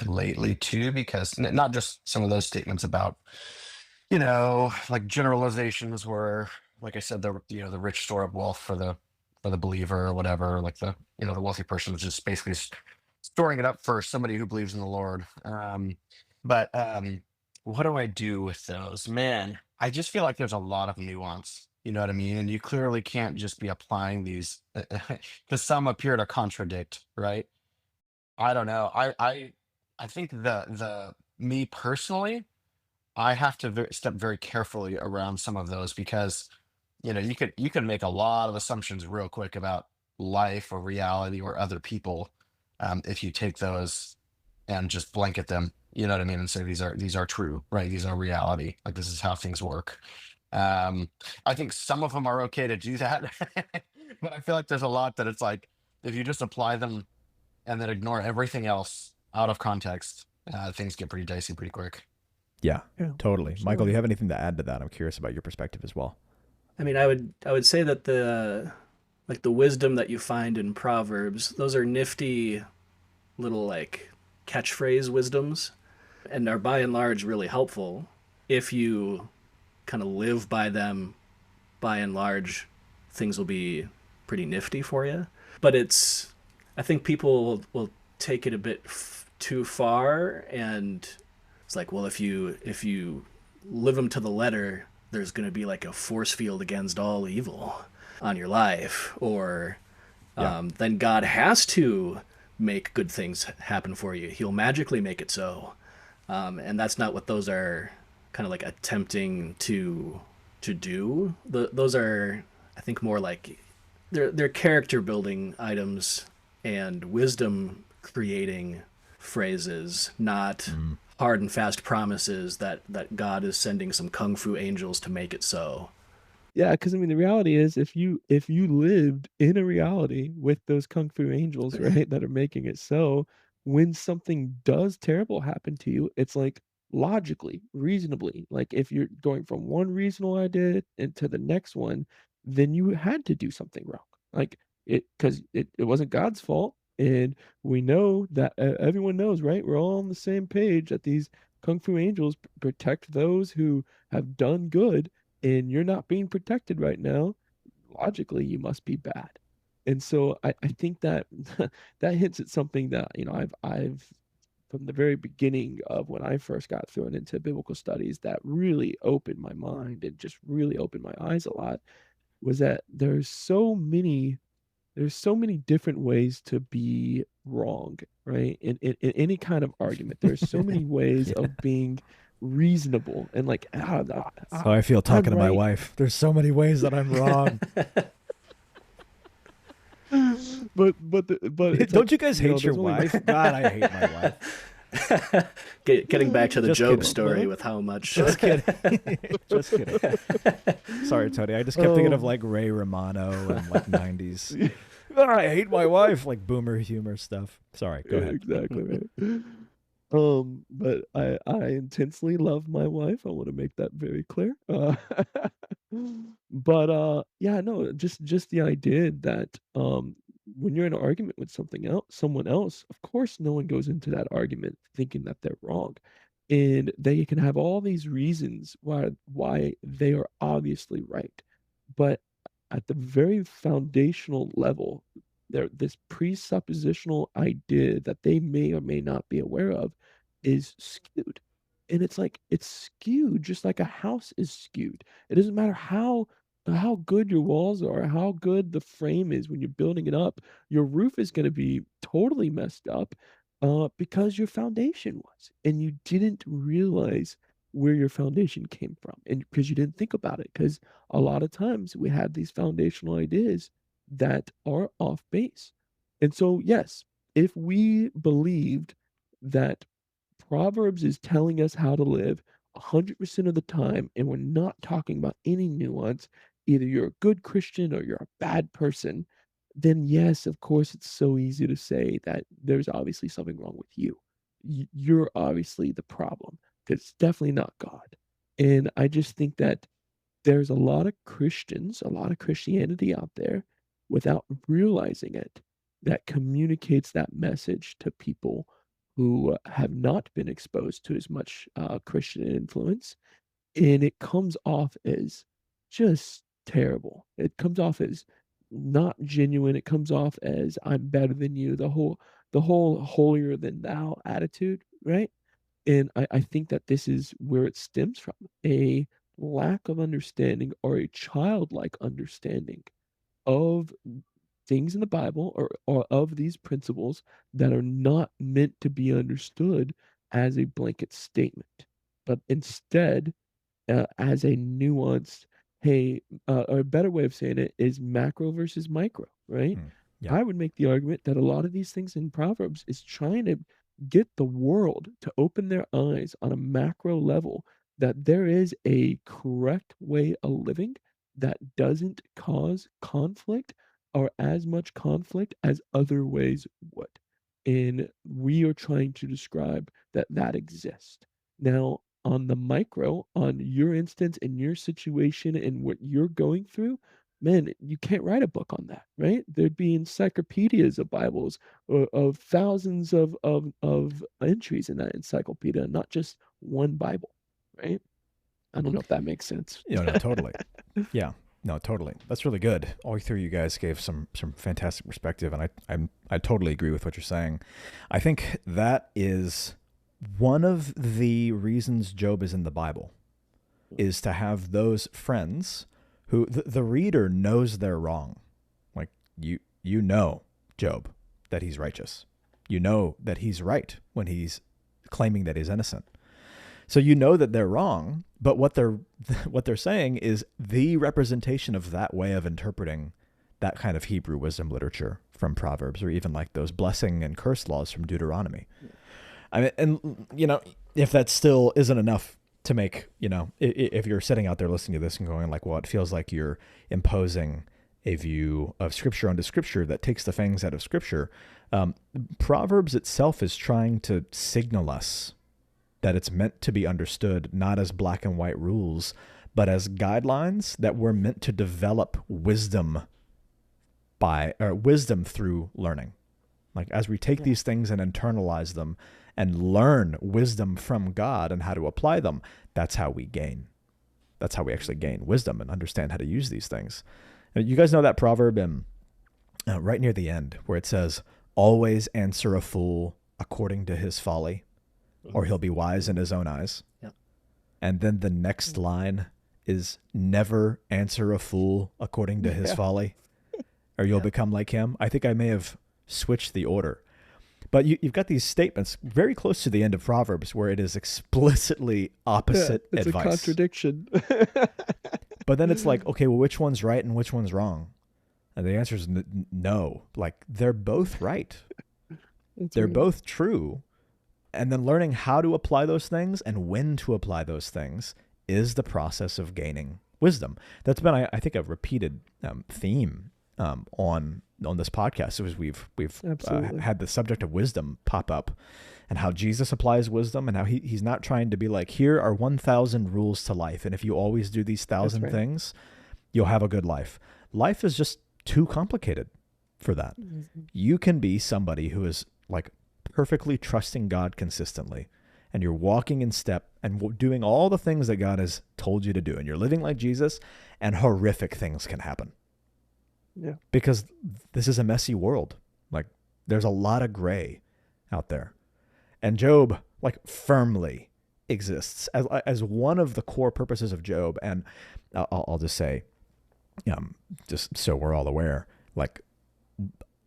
lately too, because not just some of those statements about, like generalizations where, like I said, the rich store up wealth for the believer or whatever, like the wealthy person is just basically storing it up for somebody who believes in the Lord. But what do I do with those? Man, I just feel like there's a lot of nuance. You know what I mean? And you clearly can't just be applying these because some appear to contradict, right? I don't know. I think the me personally, I have to step very carefully around some of those because you could make a lot of assumptions real quick about life or reality or other people, if you take those and just blanket them. You know what I mean? And say these are true, right? These are reality. Like this is how things work. Um, I think some of them are okay to do that, but I feel like there's a lot that it's like if you just apply them and then ignore everything else out of context, things get pretty dicey pretty quick. Yeah, Yeah, totally. Michael, do you absolutely. have anything to add to that? I'm curious about your perspective as well. I mean, I would say that the wisdom that you find in Proverbs, those are nifty little like catchphrase wisdoms and are by and large really helpful if you kind of live by them. By and large, things will be pretty nifty for you. But I think people will take it a bit too far, and it's like, well, if you live them to the letter, there's going to be like a force field against all evil on your life, or Yeah. then God has to make good things happen for you. He'll magically make it so, and that's not what those are kind of like attempting to do. Those are, I think, more like they're character building items and wisdom creating phrases, not Mm. hard and fast promises that God is sending some kung fu angels to make it so. Yeah, because I mean, the reality is, if you lived in a reality with those kung fu angels, right, that are making it so, when something does terrible happen to you, it's like logically, reasonably, like if you're going from one reasonable idea into the next one, then you had to do something wrong. Like because it wasn't God's fault, and we know that everyone knows, right? We're all on the same page that these kung fu angels protect those who have done good, and you're not being protected right now, logically you must be bad. And so I think that that hints at something that, I've from the very beginning of when I first got thrown into biblical studies that really opened my mind and just really opened my eyes a lot, was that there's so many different ways to be wrong, right? In any kind of argument, there's so many ways Yeah. of being reasonable and like That's how I feel talking I'm to my right. wife. There's so many ways that I'm wrong. But it's like, Don't you guys hate your there's only wife? God, I hate my wife. Getting back to the Just Job kidding. story well, with how much. Just kidding. Just kidding. Sorry, Tony. I just kept thinking of um like Ray Romano and like 90s. "Ah, I hate my wife, like boomer humor stuff. Sorry, go ahead. exactly right. But I intensely love my wife. I want to make that very clear. But yeah, no, just the idea that when you're in an argument with someone else, of course, no one goes into that argument thinking that they're wrong, and they can have all these reasons why they are obviously right, but at the very foundational level, there this presuppositional idea that they may or may not be aware of is skewed. And it's like it's skewed just like a house is skewed. It doesn't matter how good your walls are, how good the frame is when you're building it up, your roof is going to be totally messed up because your foundation was, and you didn't realize where your foundation came from, and because you didn't think about it. Because a lot of times we have these foundational ideas that are off base. And so, yes, if we believed that Proverbs is telling us how to live 100% of the time, and we're not talking about any nuance, either you're a good Christian or you're a bad person, then yes, of course, it's so easy to say that there's obviously something wrong with you. You're obviously the problem because it's definitely not God. And I just think that there's a lot of Christians, a lot of Christianity out there without realizing it that communicates that message to people who have not been exposed to as much Christian influence. And it comes off as just terrible. It comes off as not genuine. It comes off as I'm better than you. The whole holier than thou attitude, right? And I think that this is where it stems from, a lack of understanding or a childlike understanding of things in the Bible or of these principles that are not meant to be understood as a blanket statement, but instead as a nuanced, hey, or a better way of saying it is macro versus micro, right? Hmm. Yeah. I would make the argument that a lot of these things in Proverbs is trying to get the world to open their eyes on a macro level that there is a correct way of living that doesn't cause conflict or as much conflict as other ways would. And we are trying to describe that that exists. Now, on the micro, on your instance and your situation and what you're going through, man, you can't write a book on that, right? There'd be encyclopedias of Bibles or of thousands of entries in that encyclopedia, not just one Bible, right? I don't know if that makes sense. No, totally. Yeah, no, totally. That's really good. All three of you guys gave some fantastic perspective, and I totally agree with what you're saying. I think that is one of the reasons Job is in the Bible, is to have those friends who the reader knows they're wrong. Like you know, Job, that he's righteous. You know that he's right when he's claiming that he's innocent. So you know that they're wrong, but what they're saying is the representation of that way of interpreting that kind of Hebrew wisdom literature from Proverbs, or even like those blessing and curse laws from Deuteronomy. I mean, and if that still isn't enough to make, if you're sitting out there listening to this and going like, well, it feels like you're imposing a view of Scripture onto Scripture that takes the fangs out of Scripture. Proverbs itself is trying to signal us that it's meant to be understood not as black and white rules, but as guidelines that we're meant to develop wisdom through learning. Like as we take these things and internalize them and learn wisdom from God and how to apply them, that's how we gain. That's how we actually gain wisdom and understand how to use these things. And you guys know that proverb right near the end where it says, always answer a fool according to his folly, or he'll be wise in his own eyes. Yeah. And then the next line is never answer a fool according to his folly, or you'll become like him. I think I may have switched the order. But you've got these statements very close to the end of Proverbs where it is explicitly opposite it's advice. a contradiction. But then it's like, okay, well, which one's right and which one's wrong? And the answer is no. Like, they're both right. They're both true. And then learning how to apply those things and when to apply those things is the process of gaining wisdom. That's been, I think, a repeated theme on this podcast. As we've had the subject of wisdom pop up, and how Jesus applies wisdom, and how he's not trying to be like, here are 1,000 rules to life, and if you always do these 1,000 things, you'll have a good life. Life is just too complicated for that. Mm-hmm. You can be somebody who is like perfectly trusting God consistently, and you're walking in step and doing all the things that God has told you to do, and you're living like Jesus, and horrific things can happen. Yeah. Because this is a messy world. Like, there's a lot of gray out there. And Job, like, firmly exists as one of the core purposes of Job. And I'll just say, just so we're all aware, like,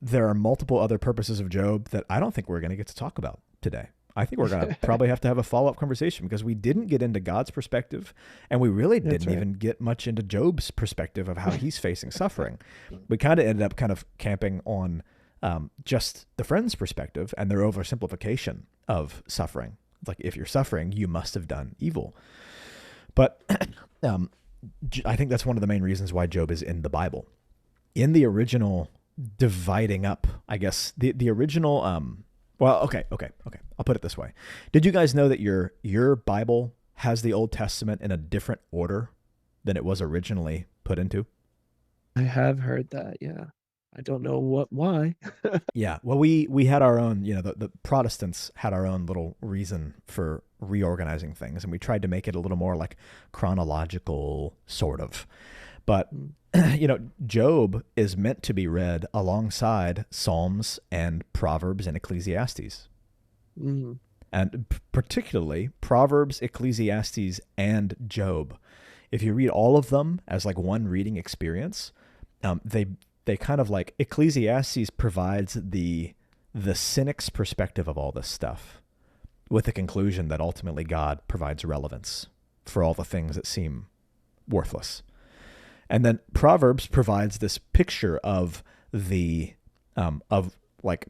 there are multiple other purposes of Job that I don't think we're going to get to talk about today. I think we're going to probably have to have a follow-up conversation, because we didn't get into God's perspective, and we really didn't even get much into Job's perspective of how he's facing suffering. We kind of ended up kind of camping on just the friend's perspective and their oversimplification of suffering. It's like, if you're suffering, you must have done evil. But I think that's one of the main reasons why Job is in the Bible. In the original dividing up, I guess, the original... Well, okay. I'll put it this way. Did you guys know that your Bible has the Old Testament in a different order than it was originally put into. I have heard that, yeah. I don't know why. Yeah, well, we had our own, the Protestants had our own little reason for reorganizing things, and we tried to make it a little more like chronological, sort of. But Mm, Job is meant to be read alongside Psalms and Proverbs and Ecclesiastes, mm, and particularly Proverbs, Ecclesiastes, and Job. If you read all of them as like one reading experience, they kind of like Ecclesiastes provides the cynic's perspective of all this stuff, with the conclusion that ultimately God provides relevance for all the things that seem worthless. And then Proverbs provides this picture of the of like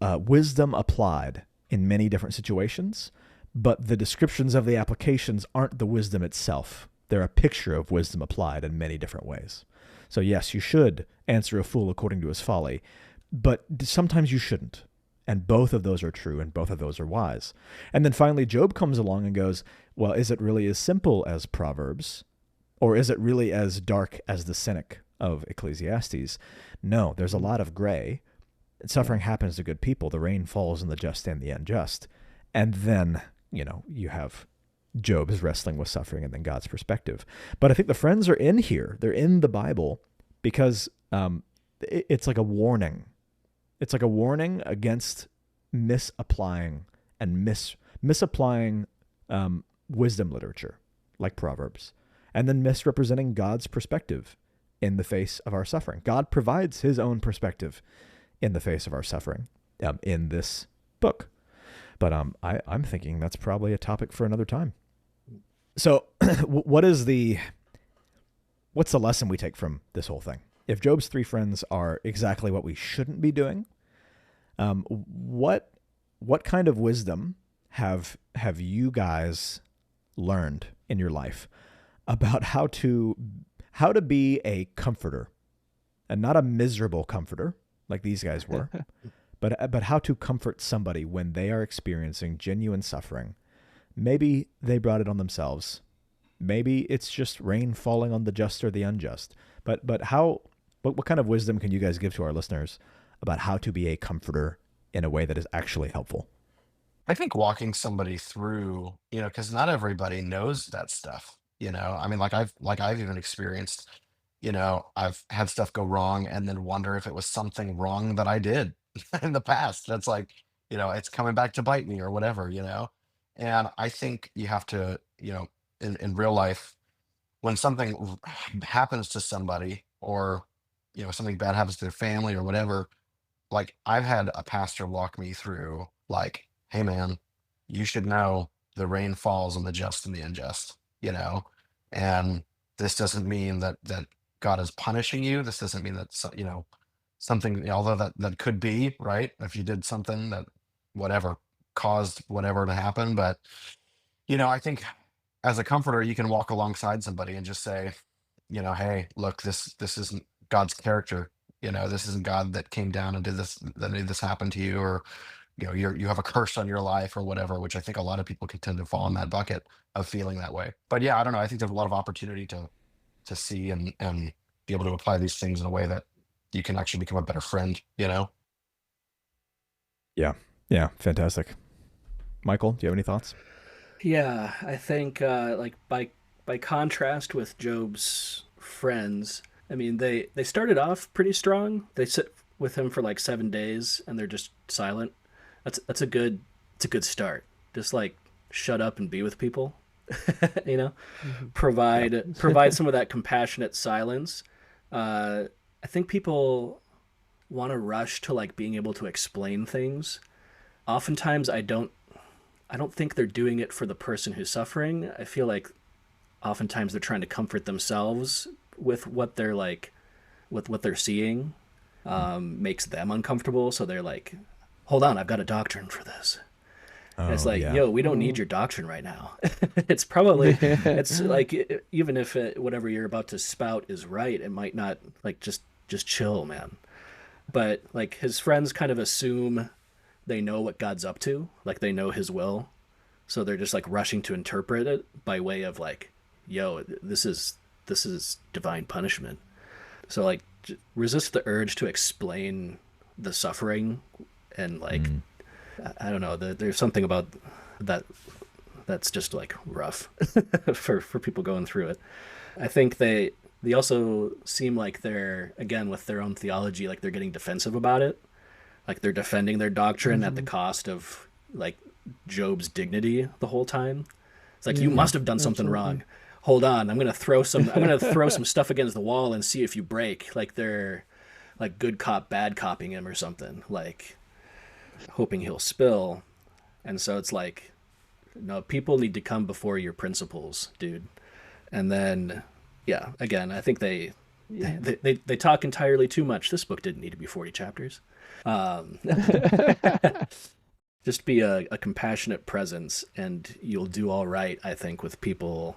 wisdom applied in many different situations, but the descriptions of the applications aren't the wisdom itself. They're a picture of wisdom applied in many different ways. So yes, you should answer a fool according to his folly, but sometimes you shouldn't. And both of those are true, and both of those are wise. And then finally, Job comes along and goes, well, is it really as simple as Proverbs? Or is it really as dark as the cynic of Ecclesiastes? No, there's a lot of gray. Suffering happens to good people. The rain falls on the just and the unjust. And then, you have Job's wrestling with suffering and then God's perspective. But I think the friends are in here. They're in the Bible because it's like a warning. It's like a warning against misapplying and misapplying wisdom literature like Proverbs, and then misrepresenting God's perspective in the face of our suffering. God provides his own perspective in the face of our suffering in this book. But I'm thinking that's probably a topic for another time. So what's the lesson we take from this whole thing? If Job's three friends are exactly what we shouldn't be doing, what kind of wisdom have you guys learned in your life about how to be a comforter, and not a miserable comforter like these guys were, but how to comfort somebody when they are experiencing genuine suffering? Maybe they brought it on themselves. Maybe it's just rain falling on the just or the unjust. But what kind of wisdom can you guys give to our listeners about how to be a comforter in a way that is actually helpful? I think walking somebody through, because not everybody knows that stuff. I mean, like I've even experienced, I've had stuff go wrong and then wonder if it was something wrong that I did in the past. That's like, it's coming back to bite me or whatever. And I think you have to, in real life, when something happens to somebody, or, something bad happens to their family or whatever, like I've had a pastor walk me through, like, hey man, you should know the rain falls on the just and the unjust, and this doesn't mean that God is punishing you. This doesn't mean that something, although that could be right if you did something that whatever caused whatever to happen. But I think as a comforter, you can walk alongside somebody and just say, hey, look, this isn't God's character. This isn't God that came down and did this, that made this happen to you, or you have a curse on your life or whatever. Which I think a lot of people can tend to fall in that bucket of feeling that way. But yeah, I don't know. I think there's a lot of opportunity to see and be able to apply these things in a way that you can actually become a better friend. Yeah. Yeah. Fantastic. Michael, do you have any thoughts? Yeah, I think like by contrast with Job's friends, I mean they started off pretty strong. They sit with him for like 7 days and they're just silent. That's a good it's a good start. Just like shut up and be with people. you know, mhm. Yeah. provide some of that compassionate silence. I think people want to rush to like being able to explain things. Oftentimes, I don't think they're doing it for the person who's suffering. I feel like oftentimes they're trying to comfort themselves with what they're like, with what they're seeing, makes them uncomfortable. So they're like, "Hold on, I've got a doctrine for this." And it's Oh, like, yeah. "Yo, we don't need Oh. your doctrine right now." It's probably, it's Yeah. like even if whatever you're about to spout is right, it might not like just chill, man. But like his friends kind of assume they know what God's up to, like they know his will. So they're just like rushing to interpret it by way of like, yo, this is divine punishment. So like resist the urge to explain the suffering, and like I don't know, there's something about that that's just like rough for people going through it. I think they also seem like they're, again, with their own theology, like they're getting defensive about it. Like they're defending their doctrine at the cost of like Job's dignity the whole time. It's like, you must have done something wrong. Hold on, I'm gonna throw some stuff against the wall and see if you break. Like they're like good cop, bad copping him or something, like hoping he'll spill. And so it's like, no, people need to come before your principles, dude. And then, yeah, again, I think they talk entirely too much. This book didn't need to be 40 chapters. Just be a compassionate presence, and you'll do all right, I think, with people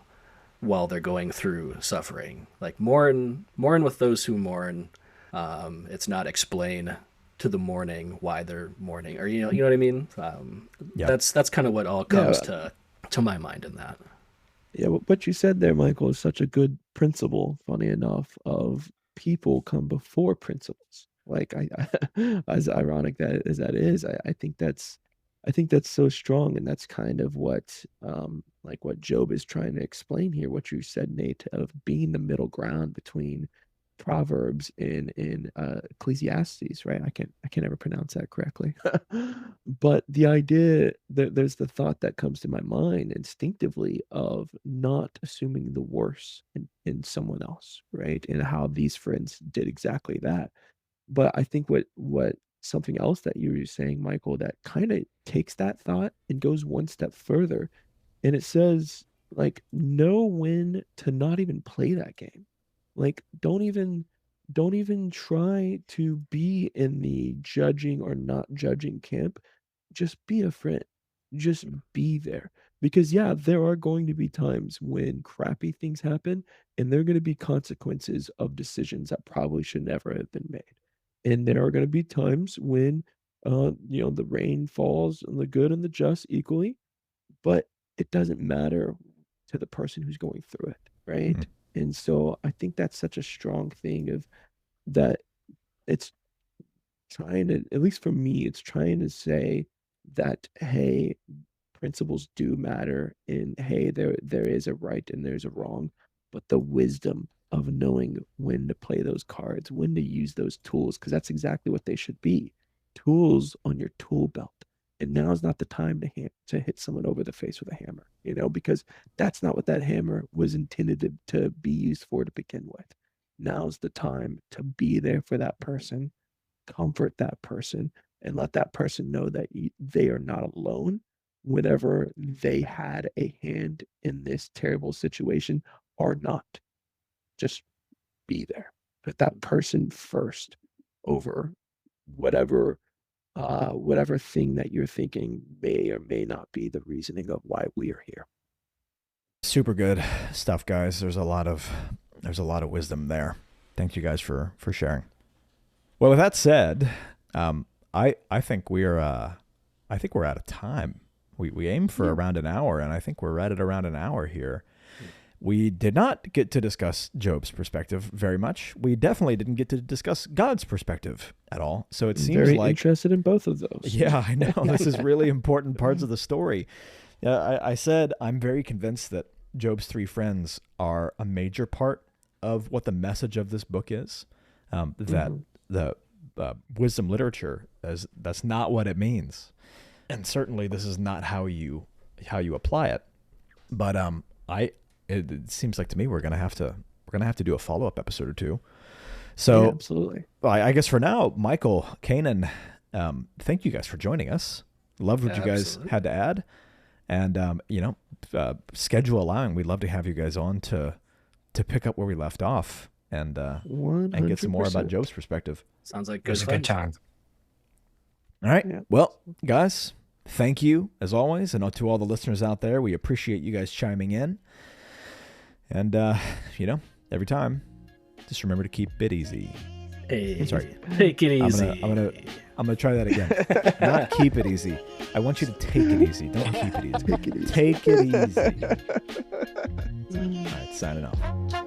while they're going through suffering. Like mourn with those who mourn. It's not explain to the mourning why they're mourning, or you know what I mean. That's kind of what all comes to my mind in that. Yeah, what you said there, Michael, is such a good principle, funny enough, of people come before principles. Like as ironic as that is, I think that's so strong, and that's kind of what like what Job is trying to explain here, what you said, Nate, of being the middle ground between Proverbs and Ecclesiastes, right? I can't ever pronounce that correctly. But the idea that there's the thought that comes to my mind instinctively of not assuming the worst in someone else, right? And how these friends did exactly that. But I think what something else that you were saying, Michael, that kind of takes that thought and goes one step further, and it says, like, know when to not even play that game. Like, don't even try to be in the judging or not judging camp. Just be a friend. Just be there. Because yeah, there are going to be times when crappy things happen, and there are going to be consequences of decisions that probably should never have been made. And there are going to be times when the rain falls on the good and the just equally, but it doesn't matter to the person who's going through it, right? And so I think that's such a strong thing of that. It's trying to, at least for me, it's trying to say that, hey, principles do matter, and hey, there is a right and there's a wrong, but the wisdom of knowing when to play those cards, when to use those tools, because that's exactly what they should be, tools on your tool belt. And now is not the time to hit someone over the face with a hammer, because that's not what that hammer was intended to be used for to begin with. Now's the time to be there for that person, comfort that person, and let that person know that they are not alone whenever they had a hand in this terrible situation or not. Just be there. Put that person first over whatever thing that you're thinking may or may not be the reasoning of why we are here. Super good stuff, guys. There's a lot of wisdom there. Thank you guys for sharing. Well, with that said, I think we're out of time. We aim for around an hour, and I think we're right at around an hour here. We did not get to discuss Job's perspective very much. We definitely didn't get to discuss God's perspective at all. So it seems very like interested in both of those. Yeah, I know. This is really important parts of the story. I said I'm very convinced that Job's three friends are a major part of what the message of this book is. That the wisdom literature that's not what it means, and certainly this is not how you apply it. But it seems like to me we're gonna have to do a follow-up episode or two. So yeah, absolutely. I guess for now, Michael, Kanan, thank you guys for joining us. Loved what you guys had to add, and schedule allowing, we'd love to have you guys on to pick up where we left off and get some more about Job's perspective. Sounds like It was a good time. All right. Yeah. Well, guys, thank you as always, and to all the listeners out there, we appreciate you guys chiming in. And every time, just remember to keep it easy. Hey, sorry. Take it easy. I'm gonna try that again. Not keep it easy. I want you to take it easy. Don't keep it easy. Take it easy. All right, signing off.